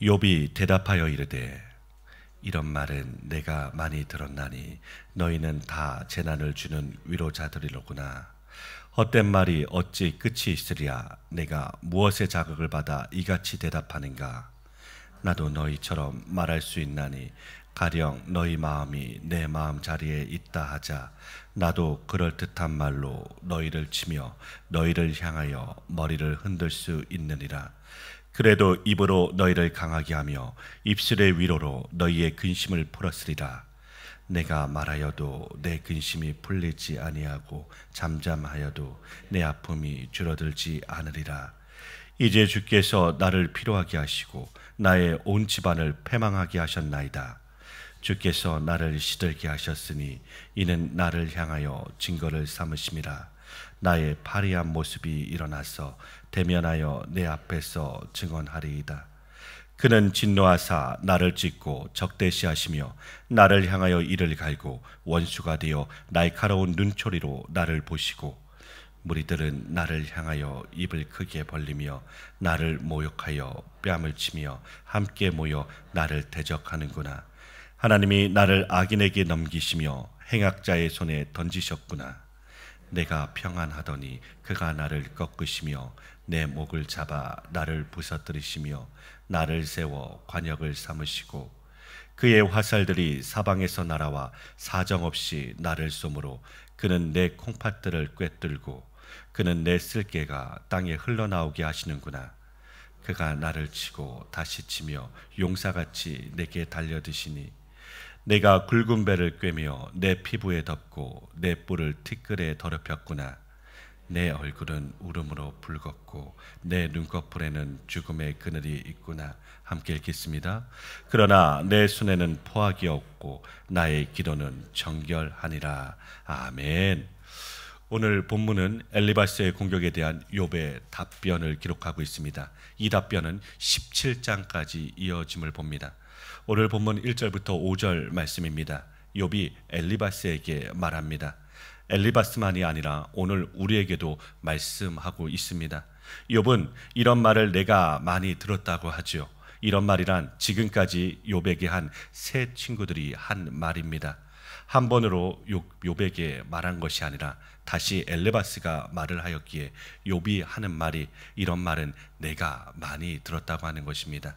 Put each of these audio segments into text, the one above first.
욥이 대답하여 이르되 이런 말은 내가 많이 들었나니 너희는 다 재난을 주는 위로자들이로구나. 헛된 말이 어찌 끝이 있으랴. 내가 무엇에 자극을 받아 이같이 대답하는가. 나도 너희처럼 말할 수 있나니 가령 너희 마음이 내 마음 자리에 있다 하자. 나도 그럴듯한 말로 너희를 치며 너희를 향하여 머리를 흔들 수 있느니라. 그래도 입으로 너희를 강하게 하며 입술의 위로로 너희의 근심을 풀었으리라. 내가 말하여도 내 근심이 풀리지 아니하고 잠잠하여도 내 아픔이 줄어들지 않으리라. 이제 주께서 나를 피로하게 하시고 나의 온 집안을 패망하게 하셨나이다. 주께서 나를 시들게 하셨으니 이는 나를 향하여 증거를 삼으심이라. 나의 파리한 모습이 일어나서 대면하여 내 앞에서 증언하리이다. 그는 진노하사 나를 찢고 적대시하시며 나를 향하여 이를 갈고 원수가 되어 날카로운 눈초리로 나를 보시고 무리들은 나를 향하여 입을 크게 벌리며 나를 모욕하여 뺨을 치며 함께 모여 나를 대적하는구나. 하나님이 나를 악인에게 넘기시며 행악자의 손에 던지셨구나. 내가 평안하더니 그가 나를 꺾으시며 내 목을 잡아 나를 부서뜨리시며 나를 세워 관역을 삼으시고 그의 화살들이 사방에서 날아와 사정없이 나를 쏘므로 그는 내 콩팥들을 꿰뚫고 그는 내 쓸개가 땅에 흘러나오게 하시는구나. 그가 나를 치고 다시 치며 용사같이 내게 달려드시니 내가 굵은 배를 꿰며 내 피부에 덮고 내 뿔을 티끌에 더럽혔구나. 내 얼굴은 울음으로 붉었고 내 눈꺼풀에는 죽음의 그늘이 있구나. 함께 읽겠습니다. 그러나 내 손에는 포악이 없고 나의 기도는 정결하니라. 아멘. 오늘 본문은 엘리바스의 공격에 대한 욥의 답변을 기록하고 있습니다. 이 답변은 17장까지 이어짐을 봅니다. 오늘 본문 1절부터 5절 말씀입니다. 욥이 엘리바스에게 말합니다. 엘리바스만이 아니라 오늘 우리에게도 말씀하고 있습니다. 욥은 이런 말을 내가 많이 들었다고 하죠. 이런 말이란 지금까지 욥에게 한 세 친구들이 한 말입니다. 한 번으로 욥에게 말한 것이 아니라 다시 엘리바스가 말을 하였기에 욥이 하는 말이 이런 말은 내가 많이 들었다고 하는 것입니다.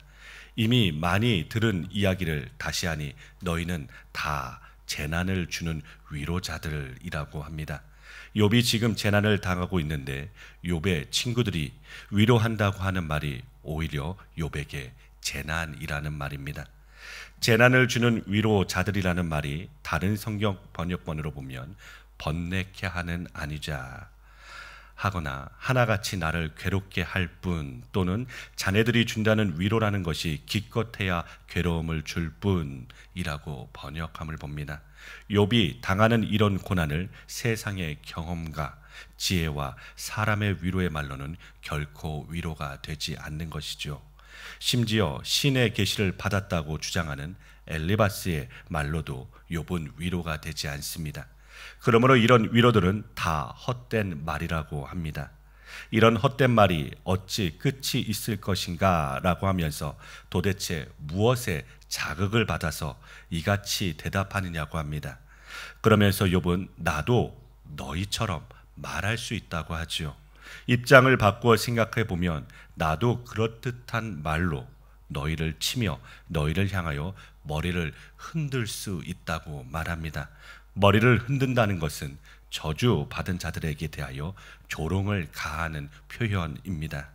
이미 많이 들은 이야기를 다시 하니 너희는 다 재난을 주는 위로자들이라고 합니다. 욥이 지금 재난을 당하고 있는데 욥의 친구들이 위로한다고 하는 말이 오히려 욥에게 재난이라는 말입니다. 재난을 주는 위로자들이라는 말이 다른 성경 번역본으로 보면 번뇌케 하는 아니자 하거나 하나같이 나를 괴롭게 할 뿐 또는 자네들이 준다는 위로라는 것이 기껏해야 괴로움을 줄 뿐이라고 번역함을 봅니다. 욥이 당하는 이런 고난을 세상의 경험과 지혜와 사람의 위로의 말로는 결코 위로가 되지 않는 것이죠. 심지어 신의 계시를 받았다고 주장하는 엘리바스의 말로도 욥은 위로가 되지 않습니다. 그러므로 이런 위로들은 다 헛된 말이라고 합니다. 이런 헛된 말이 어찌 끝이 있을 것인가 라고 하면서 도대체 무엇에 자극을 받아서 이같이 대답하느냐고 합니다. 그러면서 욥은 나도 너희처럼 말할 수 있다고 하지요. 입장을 바꾸어 생각해 보면 나도 그럴듯한 말로 너희를 치며 너희를 향하여 머리를 흔들 수 있다고 말합니다. 머리를 흔든다는 것은 저주 받은 자들에게 대하여 조롱을 가하는 표현입니다.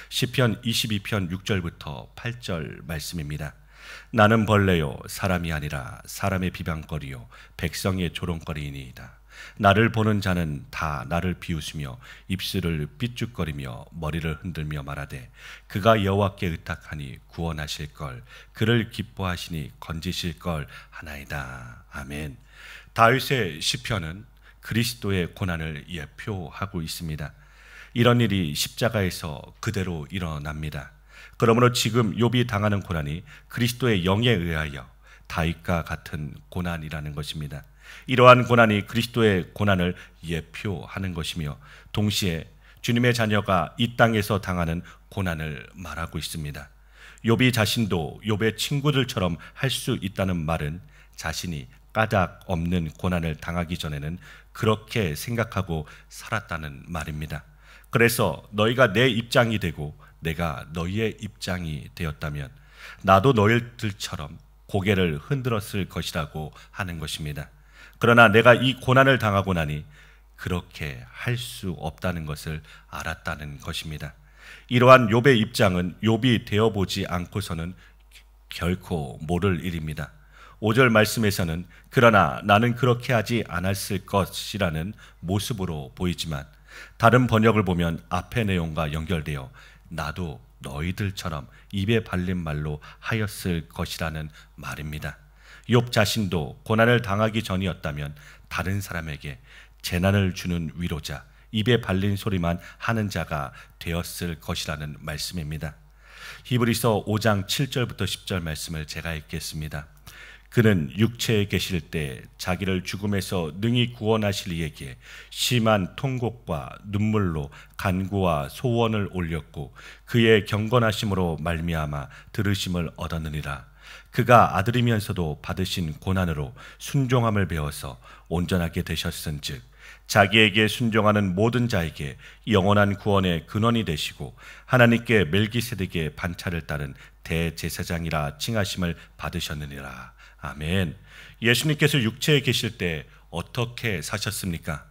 시편 22편 6절부터 8절 말씀입니다. 나는 벌레요 사람이 아니라 사람의 비방거리요 백성의 조롱거리이니이다. 나를 보는 자는 다 나를 비웃으며 입술을 삐죽거리며 머리를 흔들며 말하되 그가 여호와께 의탁하니 구원하실 걸 그를 기뻐하시니 건지실 걸 하나이다. 아멘. 다윗의 시편은 그리스도의 고난을 예표하고 있습니다. 이런 일이 십자가에서 그대로 일어납니다. 그러므로 지금 욥이 당하는 고난이 그리스도의 영에 의하여 다윗과 같은 고난이라는 것입니다. 이러한 고난이 그리스도의 고난을 예표하는 것이며 동시에 주님의 자녀가 이 땅에서 당하는 고난을 말하고 있습니다. 욥이 자신도 욥의 친구들처럼 할 수 있다는 말은 자신이 까닭 없는 고난을 당하기 전에는 그렇게 생각하고 살았다는 말입니다. 그래서 너희가 내 입장이 되고 내가 너희의 입장이 되었다면 나도 너희들처럼 고개를 흔들었을 것이라고 하는 것입니다. 그러나 내가 이 고난을 당하고 나니 그렇게 할 수 없다는 것을 알았다는 것입니다. 이러한 욥의 입장은 욥이 되어보지 않고서는 결코 모를 일입니다. 5절 말씀에서는 그러나 나는 그렇게 하지 않았을 것이라는 모습으로 보이지만 다른 번역을 보면 앞의 내용과 연결되어 나도 너희들처럼 입에 발린 말로 하였을 것이라는 말입니다. 욥 자신도 고난을 당하기 전이었다면 다른 사람에게 재난을 주는 위로자, 입에 발린 소리만 하는 자가 되었을 것이라는 말씀입니다. 히브리서 5장 7절부터 10절 말씀을 제가 읽겠습니다. 그는 육체에 계실 때 자기를 죽음에서 능히 구원하실 이에게 심한 통곡과 눈물로 간구와 소원을 올렸고 그의 경건하심으로 말미암아 들으심을 얻었느니라. 그가 아들이면서도 받으신 고난으로 순종함을 배워서 온전하게 되셨은즉 자기에게 순종하는 모든 자에게 영원한 구원의 근원이 되시고 하나님께 멜기세덱의 반차를 따른 대제사장이라 칭하심을 받으셨느니라. 아멘. 예수님께서 육체에 계실 때 어떻게 사셨습니까?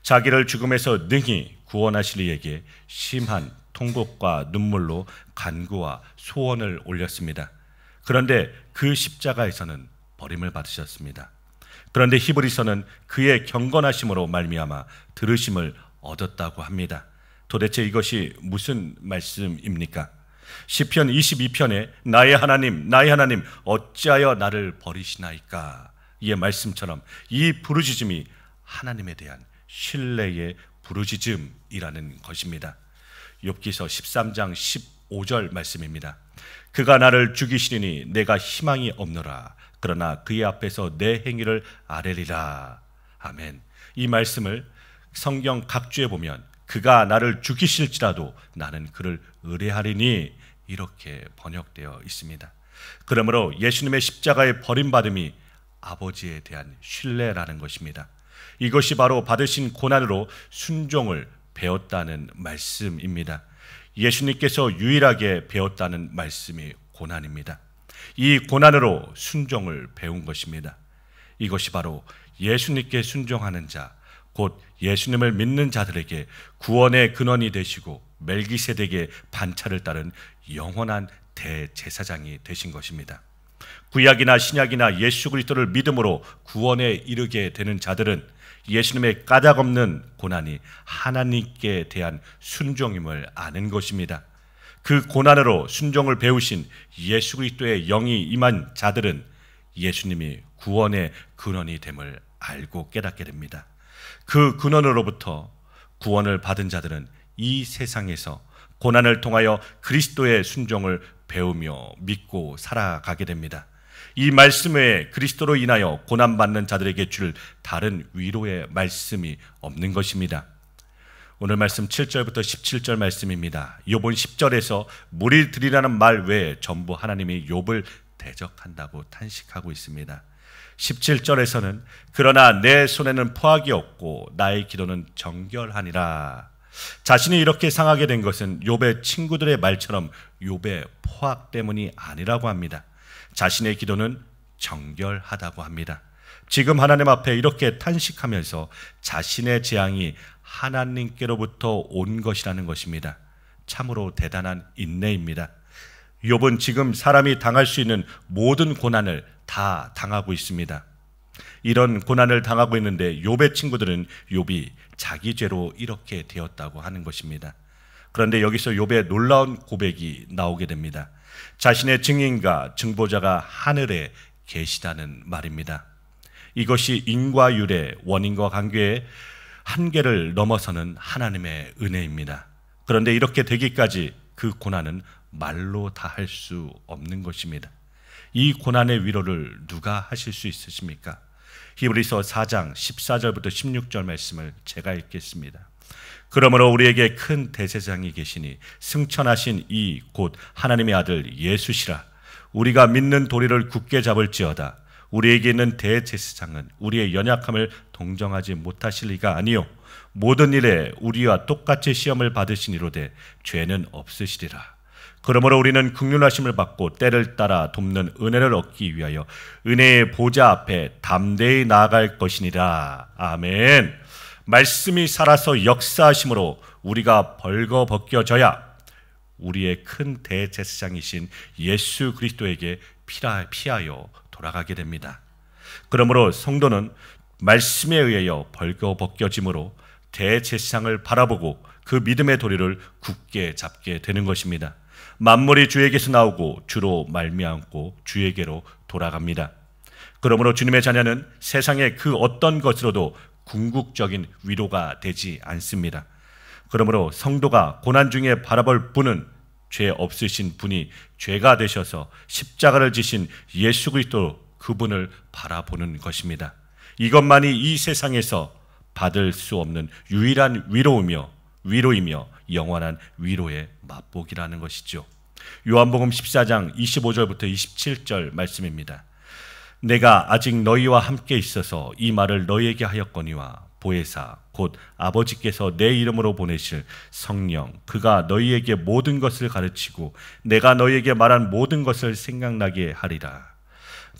자기를 죽음에서 능히 구원하실 이에게 심한 통곡과 눈물로 간구와 소원을 올렸습니다. 그런데 그 십자가에서는 버림을 받으셨습니다. 그런데 히브리서는 그의 경건하심으로 말미암아 들으심을 얻었다고 합니다. 도대체 이것이 무슨 말씀입니까? 시편 22편에 나의 하나님 어찌하여 나를 버리시나이까 이의 말씀처럼 이 부르짖음이 하나님에 대한 신뢰의 부르짖음이라는 것입니다. 욥기서 13장 15절 말씀입니다. 그가 나를 죽이시리니 내가 희망이 없노라. 그러나 그의 앞에서 내 행위를 아뢰리라. 아멘. 이 말씀을 성경 각주에 보면 그가 나를 죽이실지라도 나는 그를 의뢰하리니 이렇게 번역되어 있습니다. 그러므로 예수님의 십자가의 버림받음이 아버지에 대한 신뢰라는 것입니다. 이것이 바로 받으신 고난으로 순종을 배웠다는 말씀입니다. 예수님께서 유일하게 배웠다는 말씀이 고난입니다. 이 고난으로 순종을 배운 것입니다. 이것이 바로 예수님께 순종하는 자, 곧 예수님을 믿는 자들에게 구원의 근원이 되시고 멜기세덱의 반차를 따른 영원한 대제사장이 되신 것입니다. 구약이나 신약이나 예수 그리스도를 믿음으로 구원에 이르게 되는 자들은 예수님의 까닭없는 고난이 하나님께 대한 순종임을 아는 것입니다. 그 고난으로 순종을 배우신 예수 그리스도의 영이 임한 자들은 예수님이 구원의 근원이 됨을 알고 깨닫게 됩니다. 그 근원으로부터 구원을 받은 자들은 이 세상에서 고난을 통하여 그리스도의 순종을 배우며 믿고 살아가게 됩니다. 이 말씀 외에 그리스도로 인하여 고난받는 자들에게 줄 다른 위로의 말씀이 없는 것입니다. 오늘 말씀 7절부터 17절 말씀입니다. 욥은 10절에서 무리 들이라는 말 외에 전부 하나님이 욥을 대적한다고 탄식하고 있습니다. 17절에서는 그러나 내 손에는 포악이 없고 나의 기도는 정결하니라. 자신이 이렇게 상하게 된 것은 욥의 친구들의 말처럼 욥의 포악 때문이 아니라고 합니다. 자신의 기도는 정결하다고 합니다. 지금 하나님 앞에 이렇게 탄식하면서 자신의 재앙이 하나님께로부터 온 것이라는 것입니다. 참으로 대단한 인내입니다. 욥은 지금 사람이 당할 수 있는 모든 고난을 다 당하고 있습니다. 이런 고난을 당하고 있는데 욥의 친구들은 욥이 자기 죄로 이렇게 되었다고 하는 것입니다. 그런데 여기서 욥의 놀라운 고백이 나오게 됩니다. 자신의 증인과 증보자가 하늘에 계시다는 말입니다. 이것이 인과 율의 원인과 관계의 한계를 넘어서는 하나님의 은혜입니다. 그런데 이렇게 되기까지 그 고난은 말로 다 할 수 없는 것입니다. 이 고난의 위로를 누가 하실 수 있으십니까? 히브리서 4장 14절부터 16절 말씀을 제가 읽겠습니다. 그러므로 우리에게 큰 대제사장이 계시니 승천하신 이 곧 하나님의 아들 예수시라. 우리가 믿는 도리를 굳게 잡을지어다. 우리에게 있는 대제사장은 우리의 연약함을 동정하지 못하실 리가 아니요 모든 일에 우리와 똑같이 시험을 받으시니로되 죄는 없으시리라. 그러므로 우리는 긍휼하심을 받고 때를 따라 돕는 은혜를 얻기 위하여 은혜의 보좌 앞에 담대히 나아갈 것이니라. 아멘. 말씀이 살아서 역사하심으로 우리가 벌거벗겨져야 우리의 큰 대제사장이신 예수 그리스도에게 피하여 돌아가게 됩니다. 그러므로 성도는 말씀에 의하여 벌거벗겨짐으로 대제사장을 바라보고 그 믿음의 도리를 굳게 잡게 되는 것입니다. 만물이 주에게서 나오고 주로 말미암고 주에게로 돌아갑니다. 그러므로 주님의 자녀는 세상의 그 어떤 것으로도 궁극적인 위로가 되지 않습니다. 그러므로 성도가 고난 중에 바라볼 분은 죄 없으신 분이 죄가 되셔서 십자가를 지신 예수 그리스도 그분을 바라보는 것입니다. 이것만이 이 세상에서 받을 수 없는 유일한 위로이며 영원한 위로의 맛보기라는 것이죠. 요한복음 14장 25절부터 27절 말씀입니다. 내가 아직 너희와 함께 있어서 이 말을 너희에게 하였거니와 보혜사 곧 아버지께서 내 이름으로 보내실 성령 그가 너희에게 모든 것을 가르치고 내가 너희에게 말한 모든 것을 생각나게 하리라.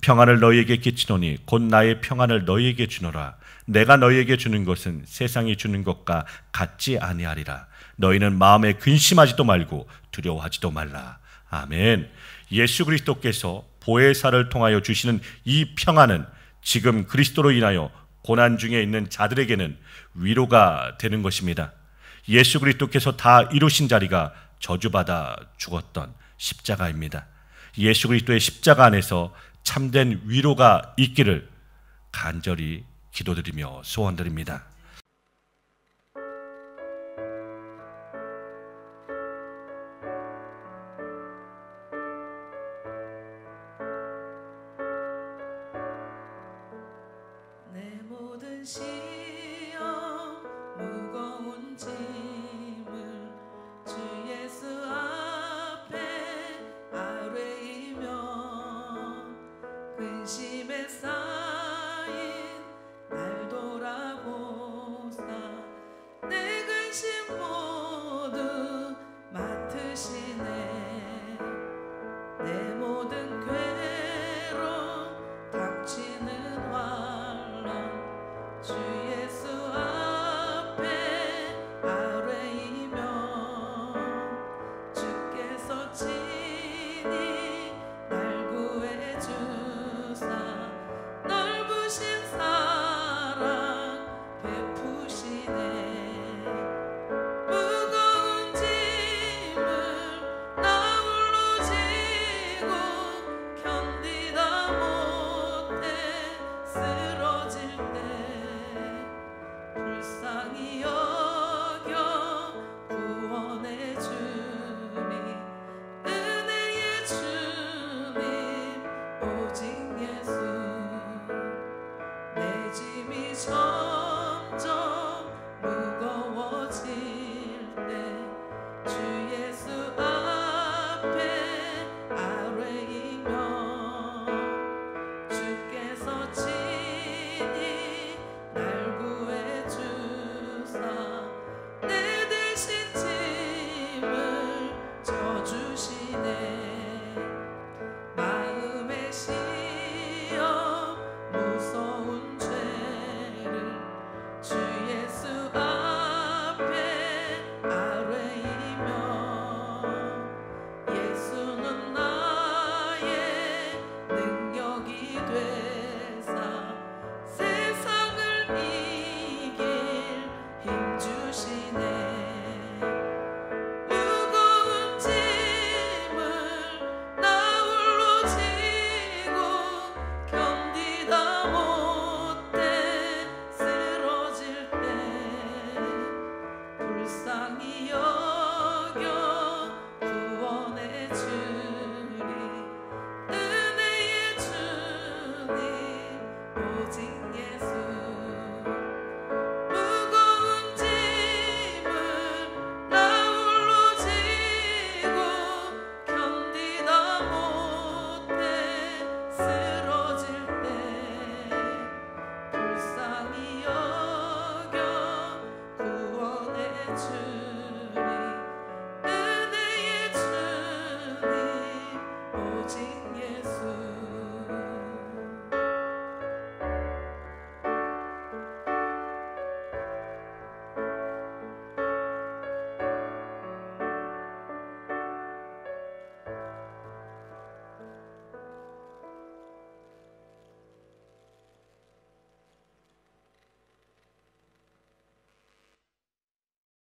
평안을 너희에게 끼치노니 곧 나의 평안을 너희에게 주노라. 내가 너희에게 주는 것은 세상이 주는 것과 같지 아니하리라. 너희는 마음에 근심하지도 말고 두려워하지도 말라. 아멘. 예수 그리스도께서 보혜사를 통하여 주시는 이 평안은 지금 그리스도로 인하여 고난 중에 있는 자들에게는 위로가 되는 것입니다. 예수 그리스도께서 다 이루신 자리가 저주받아 죽었던 십자가입니다. 예수 그리스도의 십자가 안에서 참된 위로가 있기를 간절히 기도드리며 소원드립니다. 내 모든 시